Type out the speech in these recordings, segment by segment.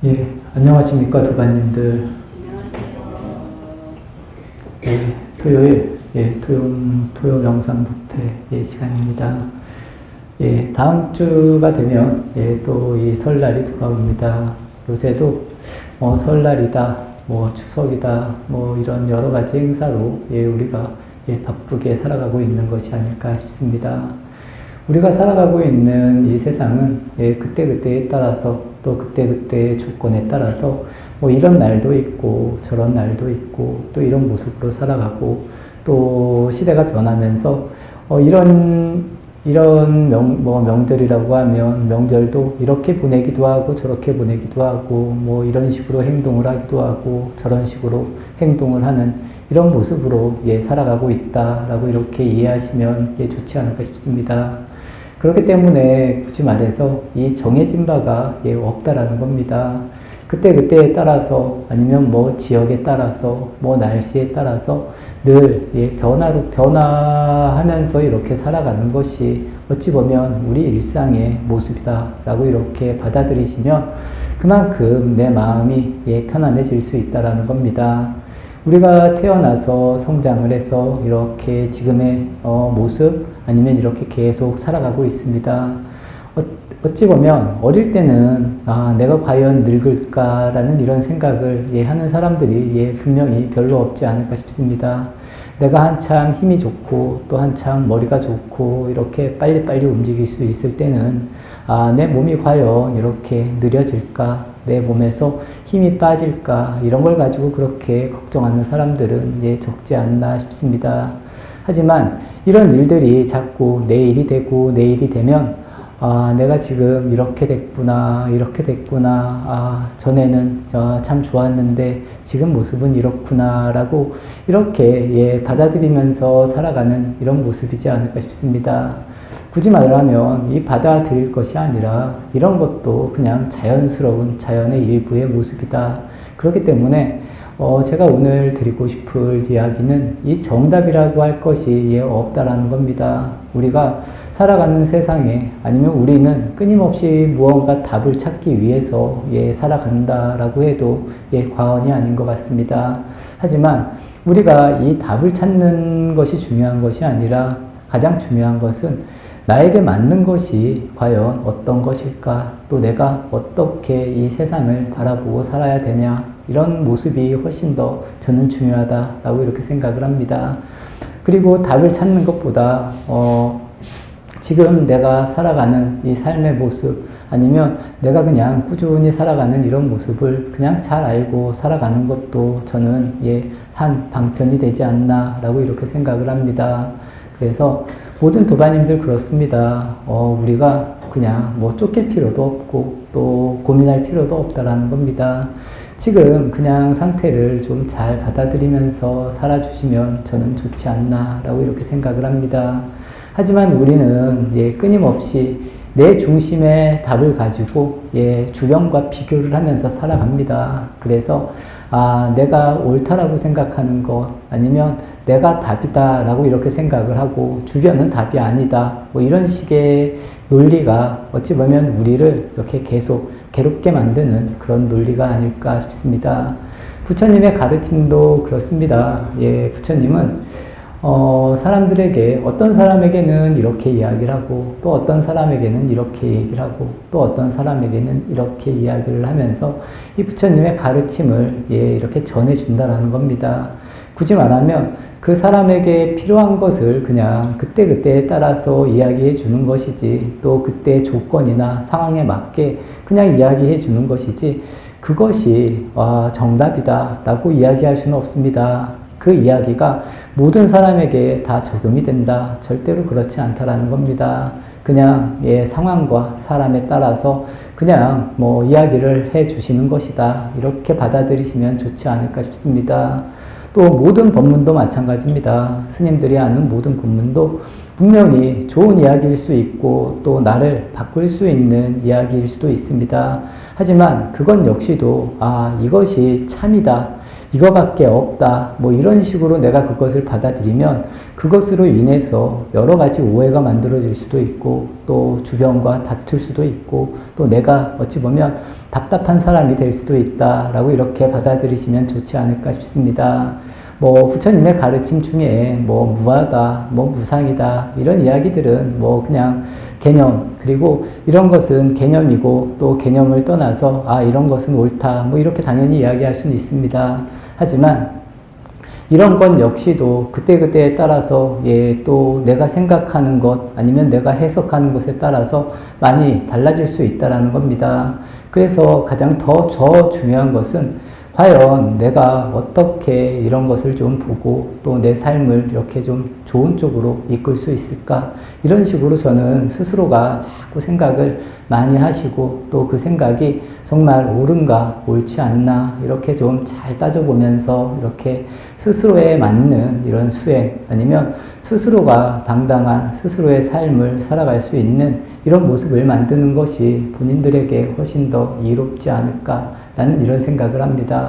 예, 안녕하십니까, 도반님들. 예, 토요일, 토요 명상부터 시간입니다. 예, 다음 주가 되면, 또 이 설날이 돌아옵니다. 요새도, 설날이다, 추석이다, 이런 여러 가지 행사로, 우리가, 바쁘게 살아가고 있는 것이 아닐까 싶습니다. 우리가 살아가고 있는 이 세상은 그때그때에 따라서 또 그때그때의 조건에 따라서 이런 날도 있고 저런 날도 있고 또 이런 모습으로 살아가고 또 시대가 변하면서 이런 명절이라고 하면 명절도 이렇게 보내기도 하고 저렇게 보내기도 하고 이런 식으로 행동을 하기도 하고 저런 식으로 행동을 하는 이런 모습으로 살아가고 있다라고 이렇게 이해하시면 좋지 않을까 싶습니다. 그렇기 때문에 굳이 말해서 이 정해진 바가 없다라는 겁니다. 그때그때에 따라서 아니면 지역에 따라서 날씨에 따라서 늘 변화하면서 이렇게 살아가는 것이 어찌 보면 우리 일상의 모습이다라고 이렇게 받아들이시면 그만큼 내 마음이 편안해질 수 있다라는 겁니다. 우리가 태어나서 성장을 해서 이렇게 지금의 모습 아니면 이렇게 계속 살아가고 있습니다. 어찌 보면 어릴 때는 내가 과연 늙을까라는 이런 생각을 하는 사람들이 분명히 별로 없지 않을까 싶습니다. 내가 한참 힘이 좋고 또 한참 머리가 좋고 이렇게 빨리빨리 움직일 수 있을 때는 내 몸이 과연 이렇게 느려질까, 내 몸에서 힘이 빠질까, 이런 걸 가지고 그렇게 걱정하는 사람들은 적지 않나 싶습니다. 하지만 이런 일들이 자꾸 내일이 되고 내일이 되면 내가 지금 이렇게 됐구나, 전에는 참 좋았는데 지금 모습은 이렇구나 라고 이렇게 받아들이면서 살아가는 이런 모습이지 않을까 싶습니다. 굳이 말하면 이 받아들일 것이 아니라 이런 것도 그냥 자연스러운 자연의 일부의 모습이다. 그렇기 때문에 제가 오늘 드리고 싶을 이야기는 이 정답이라고 할 것이 없다라는 겁니다. 우리가 살아가는 세상에 아니면 우리는 끊임없이 무언가 답을 찾기 위해서 살아간다라고 해도 과언이 아닌 것 같습니다. 하지만 우리가 이 답을 찾는 것이 중요한 것이 아니라 가장 중요한 것은 나에게 맞는 것이 과연 어떤 것일까? 또 내가 어떻게 이 세상을 바라보고 살아야 되냐? 이런 모습이 훨씬 더 저는 중요하다라고 이렇게 생각을 합니다. 그리고 답을 찾는 것보다 지금 내가 살아가는 이 삶의 모습 아니면 내가 그냥 꾸준히 살아가는 이런 모습을 그냥 잘 알고 살아가는 것도 저는 한 방편이 되지 않나라고 이렇게 생각을 합니다. 그래서 모든 도반님들 그렇습니다. 우리가 그냥 쫓길 필요도 없고 또 고민할 필요도 없다라는 겁니다. 지금 그냥 상태를 좀 잘 받아들이면서 살아주시면 저는 좋지 않나라고 이렇게 생각을 합니다. 하지만 우리는 끊임없이 내 중심의 답을 가지고 주변과 비교를 하면서 살아갑니다. 그래서 내가 옳다라고 생각하는 것 아니면 내가 답이다라고 이렇게 생각을 하고 주변은 답이 아니다. 이런 식의 논리가 어찌 보면 우리를 이렇게 계속 괴롭게 만드는 그런 논리가 아닐까 싶습니다. 부처님의 가르침도 그렇습니다. 부처님은 사람들에게 어떤 사람에게는 이렇게 이야기를 하고 또 어떤 사람에게는 이렇게 얘기를 하고 또 어떤 사람에게는 이렇게 이야기를 하면서 이 부처님의 가르침을 이렇게 전해준다라는 겁니다. 굳이 말하면 그 사람에게 필요한 것을 그냥 그때그때에 따라서 이야기해 주는 것이지 또 그때의 조건이나 상황에 맞게 그냥 이야기해 주는 것이지 그것이 정답이다 라고 이야기할 수는 없습니다. 그 이야기가 모든 사람에게 다 적용이 된다. 절대로 그렇지 않다라는 겁니다. 그냥 상황과 사람에 따라서 그냥 이야기를 해 주시는 것이다. 이렇게 받아들이시면 좋지 않을까 싶습니다. 또 모든 법문도 마찬가지입니다. 스님들이 하는 모든 법문도 분명히 좋은 이야기일 수 있고 또 나를 바꿀 수 있는 이야기일 수도 있습니다. 하지만 그건 역시도 이것이 참이다. 이거밖에 없다. 뭐 이런 식으로 내가 그것을 받아들이면 그것으로 인해서 여러 가지 오해가 만들어질 수도 있고 또 주변과 다툴 수도 있고 또 내가 어찌 보면 답답한 사람이 될 수도 있다라고 이렇게 받아들이시면 좋지 않을까 싶습니다. 뭐 부처님의 가르침 중에 뭐 무하다, 뭐 무상이다 이런 이야기들은 뭐 그냥 개념, 그리고 이런 것은 개념이고 또 개념을 떠나서 아 이런 것은 옳다 뭐 이렇게 당연히 이야기할 수는 있습니다. 하지만 이런 것 역시도 그때그때에 따라서 또 내가 생각하는 것 아니면 내가 해석하는 것에 따라서 많이 달라질 수 있다라는 겁니다. 그래서 가장 더 중요한 것은 과연 내가 어떻게 이런 것을 좀 보고 또 내 삶을 이렇게 좀 좋은 쪽으로 이끌 수 있을까? 이런 식으로 저는 스스로가 자꾸 생각을 많이 하시고 또 그 생각이 정말 옳은가 옳지 않나 이렇게 좀 잘 따져보면서 이렇게 스스로에 맞는 이런 수행 아니면 스스로가 당당한 스스로의 삶을 살아갈 수 있는 이런 모습을 만드는 것이 본인들에게 훨씬 더 이롭지 않을까라는 이런 생각을 합니다.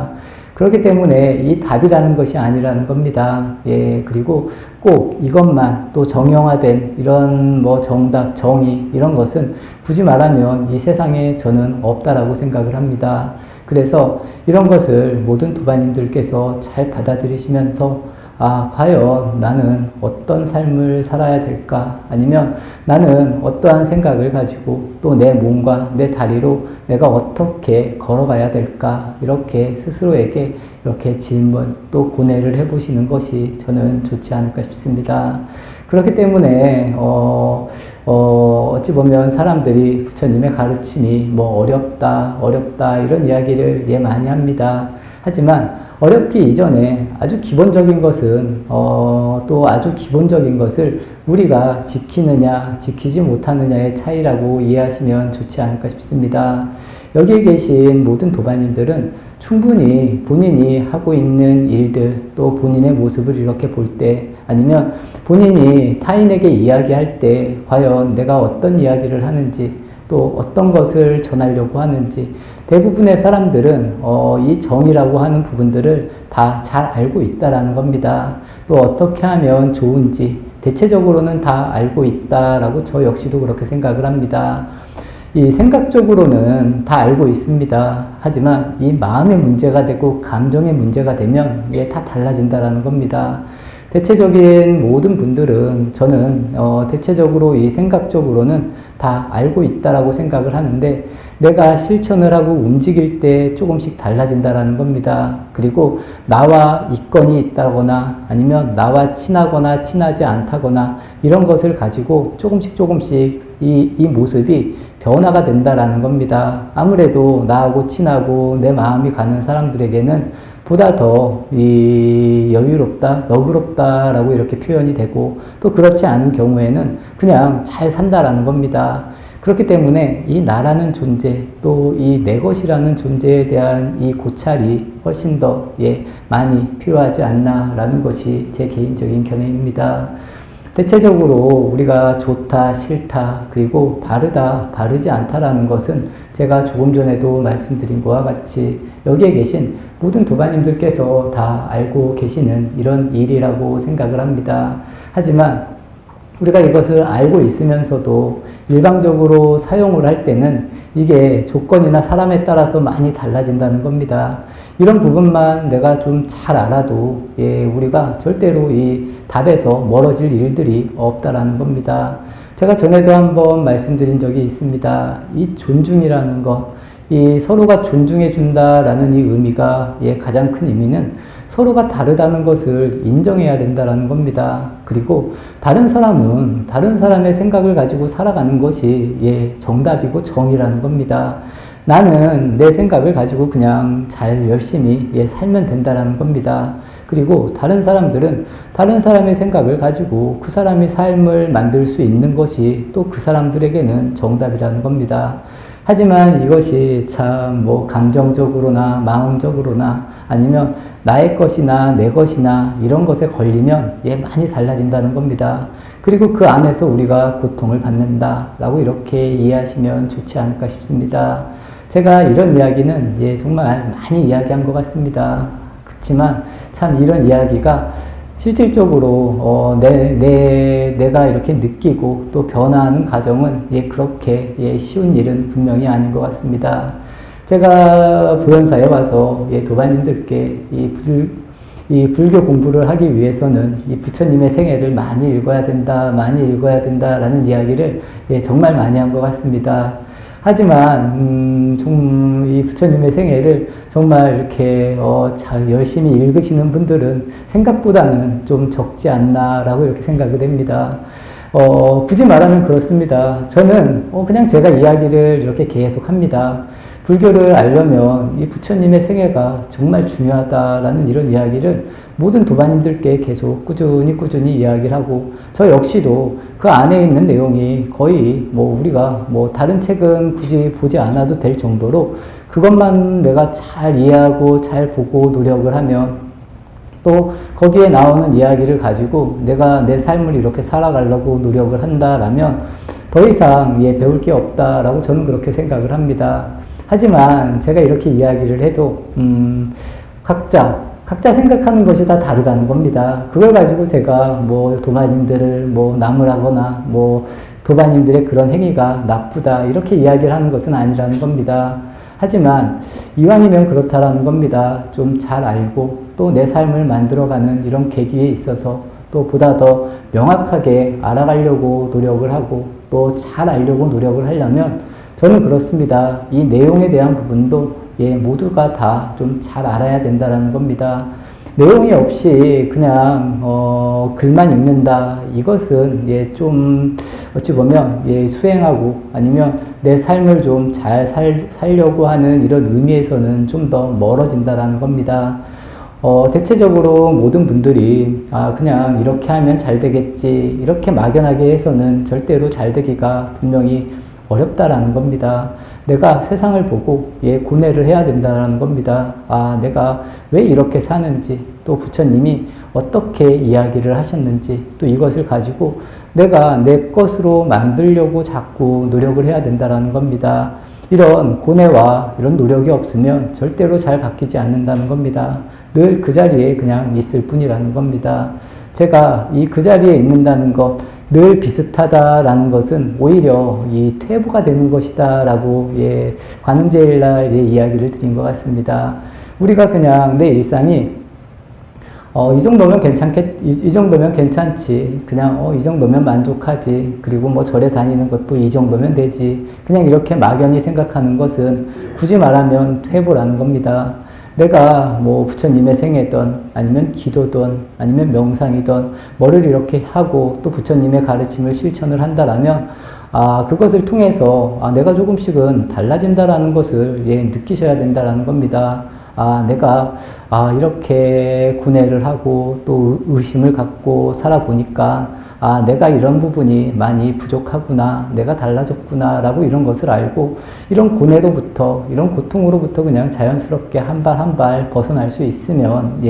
그렇기 때문에 이 답이라는 것이 아니라는 겁니다. 그리고 꼭 이것만 또 정형화된 이런 뭐 정답, 정의 이런 것은 굳이 말하면 이 세상에 저는 없다라고 생각을 합니다. 그래서 이런 것을 모든 도반님들께서 잘 받아들이시면서 아, 과연 나는 어떤 삶을 살아야 될까? 아니면 나는 어떠한 생각을 가지고 또 내 몸과 내 다리로 내가 어떻게 걸어가야 될까? 이렇게 스스로에게 이렇게 질문 또 고뇌를 해보시는 것이 저는 좋지 않을까 싶습니다. 그렇기 때문에 어찌 보면 사람들이 부처님의 가르침이 뭐 어렵다 이런 이야기를 많이 합니다. 하지만 어렵기 이전에 아주 기본적인 것은 또 아주 기본적인 것을 우리가 지키느냐 지키지 못하느냐의 차이라고 이해하시면 좋지 않을까 싶습니다. 여기에 계신 모든 도반님들은 충분히 본인이 하고 있는 일들 또 본인의 모습을 이렇게 볼 때 아니면 본인이 타인에게 이야기할 때 과연 내가 어떤 이야기를 하는지 또 어떤 것을 전하려고 하는지 대부분의 사람들은 이 정의라고 하는 부분들을 다 잘 알고 있다라는 겁니다. 또 어떻게 하면 좋은지 대체적으로는 다 알고 있다라고 저 역시도 그렇게 생각을 합니다. 이 생각적으로는 다 알고 있습니다. 하지만 이 마음의 문제가 되고 감정의 문제가 되면 이게 다 달라진다라는 겁니다. 대체적인 모든 분들은 저는 대체적으로 이 생각적으로는 다 알고 있다라고 생각을 하는데 내가 실천을 하고 움직일 때 조금씩 달라진다라는 겁니다. 그리고 나와 이건이 있다거나 아니면 나와 친하거나 친하지 않다거나 이런 것을 가지고 조금씩 이 모습이 변화가 된다라는 겁니다. 아무래도 나하고 친하고 내 마음이 가는 사람들에게는 보다 더 여유롭다, 너그럽다라고 이렇게 표현이 되고 또 그렇지 않은 경우에는 그냥 잘 산다라는 겁니다. 그렇기 때문에 이 나라는 존재 또 이 내 것이라는 존재에 대한 이 고찰이 훨씬 더 많이 필요하지 않나라는 것이 제 개인적인 견해입니다. 대체적으로 우리가 좋다, 싫다, 그리고 바르다, 바르지 않다라는 것은 제가 조금 전에도 말씀드린 것과 같이 여기에 계신 모든 도반님들께서 다 알고 계시는 이런 일이라고 생각을 합니다. 하지만 우리가 이것을 알고 있으면서도 일방적으로 사용을 할 때는 이게 조건이나 사람에 따라서 많이 달라진다는 겁니다. 이런 부분만 내가 좀 잘 알아도 우리가 절대로 이 답에서 멀어질 일들이 없다라는 겁니다. 제가 전에도 한번 말씀드린 적이 있습니다. 이 존중이라는 것, 이 서로가 존중해 준다라는 이 의미가 가장 큰 의미는 서로가 다르다는 것을 인정해야 된다라는 겁니다. 그리고 다른 사람은 다른 사람의 생각을 가지고 살아가는 것이 정답이고 정의라는 겁니다. 나는 내 생각을 가지고 그냥 잘 열심히 살면 된다라는 겁니다. 그리고 다른 사람들은 다른 사람의 생각을 가지고 그 사람이 삶을 만들 수 있는 것이 또 그 사람들에게는 정답이라는 겁니다. 하지만 이것이 참 뭐 감정적으로나 마음적으로나 아니면 나의 것이나 내 것이나 이런 것에 걸리면 많이 달라진다는 겁니다. 그리고 그 안에서 우리가 고통을 받는다라고 이렇게 이해하시면 좋지 않을까 싶습니다. 제가 이런 이야기는 정말 많이 이야기한 것 같습니다. 같지만 참 이런 이야기가 실질적으로 내가 이렇게 느끼고 또 변화하는 과정은 그렇게 쉬운 일은 분명히 아닌 것 같습니다. 제가 보현사에 와서 도반님들께 이 불교 공부를 하기 위해서는 이 부처님의 생애를 많이 읽어야 된다, 많이 읽어야 된다라는 이야기를 정말 많이 한 것 같습니다. 하지만 이 부처님의 생애를 정말 이렇게 잘 열심히 읽으시는 분들은 생각보다는 좀 적지 않나라고 이렇게 생각이 됩니다. 굳이 말하면 그렇습니다. 저는 그냥 제가 이야기를 이렇게 계속 합니다. 불교를 알려면 이 부처님의 생애가 정말 중요하다라는 이런 이야기를 모든 도반님들께 계속 꾸준히 이야기를 하고, 저 역시도 그 안에 있는 내용이 거의 우리가 다른 책은 굳이 보지 않아도 될 정도로 그것만 내가 잘 이해하고 잘 보고 노력을 하면, 또 거기에 나오는 이야기를 가지고 내가 내 삶을 이렇게 살아가려고 노력을 한다라면 더 이상 배울 게 없다라고 저는 그렇게 생각을 합니다. 하지만 제가 이렇게 이야기를 해도 각자 생각하는 것이 다 다르다는 겁니다. 그걸 가지고 제가 도반님들을 나무라거나 도반님들의 그런 행위가 나쁘다 이렇게 이야기를 하는 것은 아니라는 겁니다. 하지만 이왕이면 그렇다라는 겁니다. 좀 잘 알고 또 내 삶을 만들어가는 이런 계기에 있어서 또 보다 더 명확하게 알아가려고 노력을 하고 또 잘 알려고 노력을 하려면 저는 그렇습니다. 이 내용에 대한 부분도 모두가 다 좀 잘 알아야 된다라는 겁니다. 내용이 없이 그냥 글만 읽는다. 이것은 좀 어찌 보면 수행하고 아니면 내 삶을 좀 잘 살려고 하는 이런 의미에서는 좀 더 멀어진다라는 겁니다. 대체적으로 모든 분들이 그냥 이렇게 하면 잘 되겠지 이렇게 막연하게 해서는 절대로 잘 되기가 분명히 어렵다라는 겁니다. 내가 세상을 보고 고뇌를 해야 된다라는 겁니다. 내가 왜 이렇게 사는지, 또 부처님이 어떻게 이야기를 하셨는지, 또 이것을 가지고 내가 내 것으로 만들려고 자꾸 노력을 해야 된다라는 겁니다. 이런 고뇌와 이런 노력이 없으면 절대로 잘 바뀌지 않는다는 겁니다. 늘 그 자리에 그냥 있을 뿐이라는 겁니다. 제가 그 자리에 있는다는 것, 늘 비슷하다라는 것은 오히려 이 퇴보가 되는 것이다라고 관음제일날 이야기를 드린 것 같습니다. 우리가 그냥 내 일상이 이 정도면 이 정도면 괜찮지. 그냥 이 정도면 만족하지. 그리고 절에 다니는 것도 이 정도면 되지. 그냥 이렇게 막연히 생각하는 것은 굳이 말하면 퇴보라는 겁니다. 내가 부처님의 생애든 아니면 기도든 아니면 명상이든 뭐를 이렇게 하고 또 부처님의 가르침을 실천을 한다라면 그것을 통해서 내가 조금씩은 달라진다라는 것을 느끼셔야 된다라는 겁니다. 내가 이렇게 고뇌를 하고 또 의심을 갖고 살아보니까 내가 이런 부분이 많이 부족하구나, 내가 달라졌구나 라고 이런 것을 알고 이런 고뇌로부터, 이런 고통으로부터 그냥 자연스럽게 한 발 한 발 벗어날 수 있으면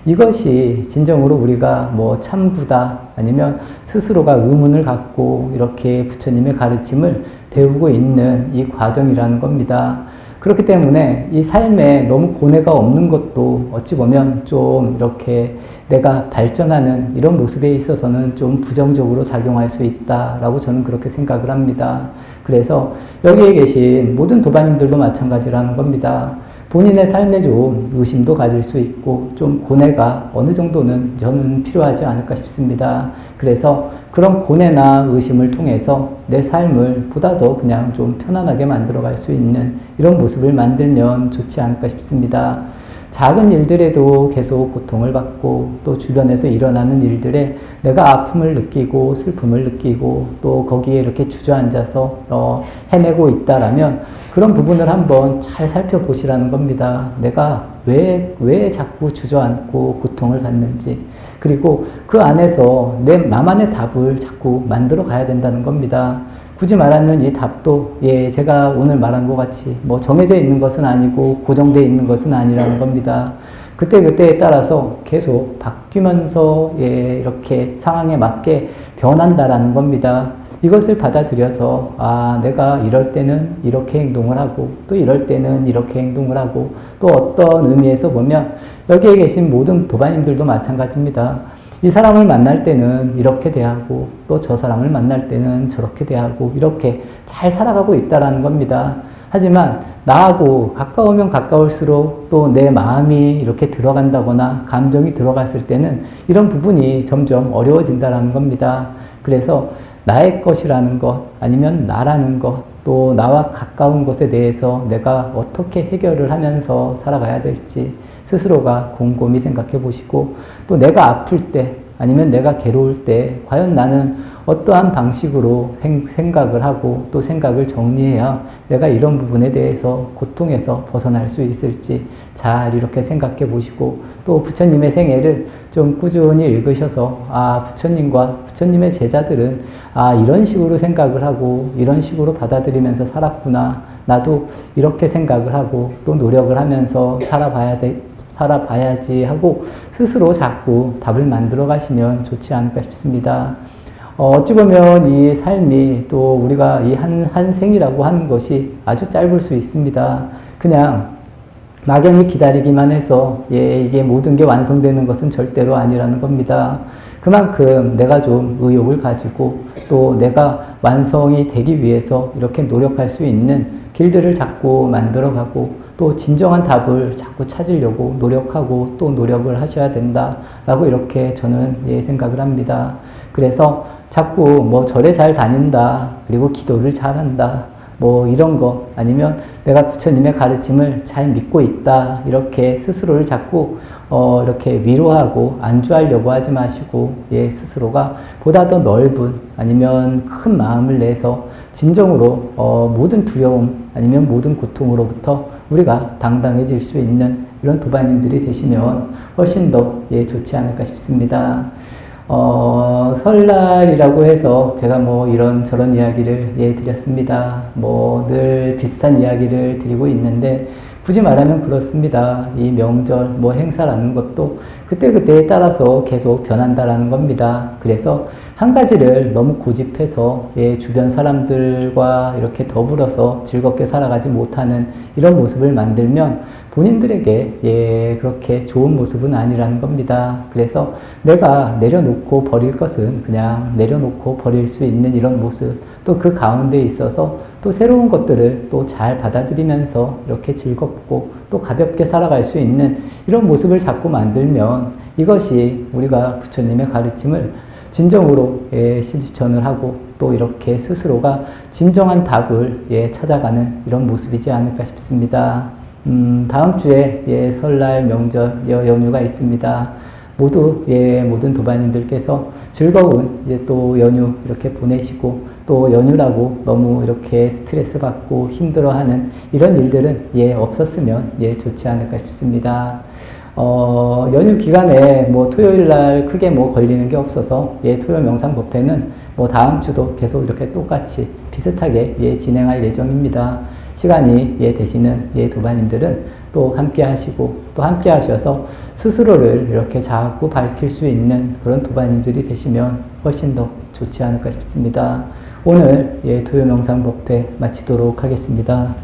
이것이 진정으로 우리가 참구다 아니면 스스로가 의문을 갖고 이렇게 부처님의 가르침을 배우고 있는 이 과정이라는 겁니다. 그렇기 때문에 이 삶에 너무 고뇌가 없는 것도 어찌 보면 좀 이렇게 내가 발전하는 이런 모습에 있어서는 좀 부정적으로 작용할 수 있다라고 저는 그렇게 생각을 합니다. 그래서 여기에 계신 모든 도반님들도 마찬가지라는 겁니다. 본인의 삶에 좀 의심도 가질 수 있고 좀 고뇌가 어느 정도는 저는 필요하지 않을까 싶습니다. 그래서 그런 고뇌나 의심을 통해서 내 삶을 보다 더 그냥 좀 편안하게 만들어갈 수 있는 이런 모습을 만들면 좋지 않을까 싶습니다. 작은 일들에도 계속 고통을 받고 또 주변에서 일어나는 일들에 내가 아픔을 느끼고 슬픔을 느끼고 또 거기에 이렇게 주저앉아서 헤매고 있다라면 그런 부분을 한번 잘 살펴보시라는 겁니다. 내가 왜 자꾸 주저앉고 고통을 받는지, 그리고 그 안에서 나만의 답을 자꾸 만들어 가야 된다는 겁니다. 굳이 말하면 이 답도 제가 오늘 말한 것 같이 정해져 있는 것은 아니고 고정되어 있는 것은 아니라는 겁니다. 그때그때에 따라서 계속 바뀌면서 이렇게 상황에 맞게 변한다라는 겁니다. 이것을 받아들여서 내가 이럴 때는 이렇게 행동을 하고 또 이럴 때는 이렇게 행동을 하고 또 어떤 의미에서 보면 여기에 계신 모든 도반님들도 마찬가지입니다. 이 사람을 만날 때는 이렇게 대하고 또 저 사람을 만날 때는 저렇게 대하고 이렇게 잘 살아가고 있다라는 겁니다. 하지만 나하고 가까우면 가까울수록 또 내 마음이 이렇게 들어간다거나 감정이 들어갔을 때는 이런 부분이 점점 어려워진다라는 겁니다. 그래서 나의 것이라는 것 아니면 나라는 것 또 나와 가까운 것에 대해서 내가 어떻게 해결을 하면서 살아가야 될지 스스로가 곰곰이 생각해 보시고 또 내가 아플 때 아니면 내가 괴로울 때 과연 나는 어떠한 방식으로 생각을 하고 또 생각을 정리해야 내가 이런 부분에 대해서 고통에서 벗어날 수 있을지 잘 이렇게 생각해 보시고 또 부처님의 생애를 좀 꾸준히 읽으셔서 부처님과 부처님의 제자들은 이런 식으로 생각을 하고 이런 식으로 받아들이면서 살았구나. 나도 이렇게 생각을 하고 또 노력을 하면서 살아봐야지 하고 스스로 자꾸 답을 만들어 가시면 좋지 않을까 싶습니다. 어찌 보면 이 삶이 또 우리가 이 한 생이라고 하는 것이 아주 짧을 수 있습니다. 그냥 막연히 기다리기만 해서 이게 모든 게 완성되는 것은 절대로 아니라는 겁니다. 그만큼 내가 좀 의욕을 가지고 또 내가 완성이 되기 위해서 이렇게 노력할 수 있는 길들을 자꾸 만들어가고 또 진정한 답을 자꾸 찾으려고 노력하고 또 노력을 하셔야 된다라고 이렇게 저는 생각을 합니다. 그래서 자꾸 뭐 절에 잘 다닌다, 그리고 기도를 잘한다, 뭐 이런 거 아니면 내가 부처님의 가르침을 잘 믿고 있다 이렇게 스스로를 자꾸 이렇게 위로하고 안주하려고 하지 마시고 스스로가 보다 더 넓은 아니면 큰 마음을 내서 진정으로 모든 두려움 아니면 모든 고통으로부터 우리가 당당해질 수 있는 이런 도반님들이 되시면 훨씬 더 좋지 않을까 싶습니다. 설날이라고 해서 제가 뭐 이런저런 이야기를 드렸습니다. 뭐 늘 비슷한 이야기를 드리고 있는데 굳이 말하면 그렇습니다. 이 명절 뭐 행사라는 것도 그때그때에 따라서 계속 변한다라는 겁니다. 그래서 한 가지를 너무 고집해서 주변 사람들과 이렇게 더불어서 즐겁게 살아가지 못하는 이런 모습을 만들면 본인들에게 그렇게 좋은 모습은 아니라는 겁니다. 그래서 내가 내려놓고 버릴 것은 그냥 내려놓고 버릴 수 있는 이런 모습, 또 그 가운데 있어서 또 새로운 것들을 또 잘 받아들이면서 이렇게 즐겁고 또 가볍게 살아갈 수 있는 이런 모습을 자꾸 만들면 이것이 우리가 부처님의 가르침을 진정으로 실천을 하고 또 이렇게 스스로가 진정한 답을 찾아가는 이런 모습이지 않을까 싶습니다. 다음 주에 설날 명절 연휴가 있습니다. 모두 모든 도반님들께서 즐거운 또 연휴 이렇게 보내시고 또 연휴라고 너무 이렇게 스트레스 받고 힘들어하는 이런 일들은 없었으면 좋지 않을까 싶습니다. 연휴 기간에 뭐 토요일 날 크게 뭐 걸리는 게 없어서 토요 명상 법회는 뭐 다음 주도 계속 이렇게 똑같이 비슷하게 진행할 예정입니다. 시간이 되시는 도반님들은 또 함께 하시고 또 함께 하셔서 스스로를 이렇게 자꾸 밝힐 수 있는 그런 도반님들이 되시면 훨씬 더 좋지 않을까 싶습니다. 오늘 토요 명상 법회 마치도록 하겠습니다.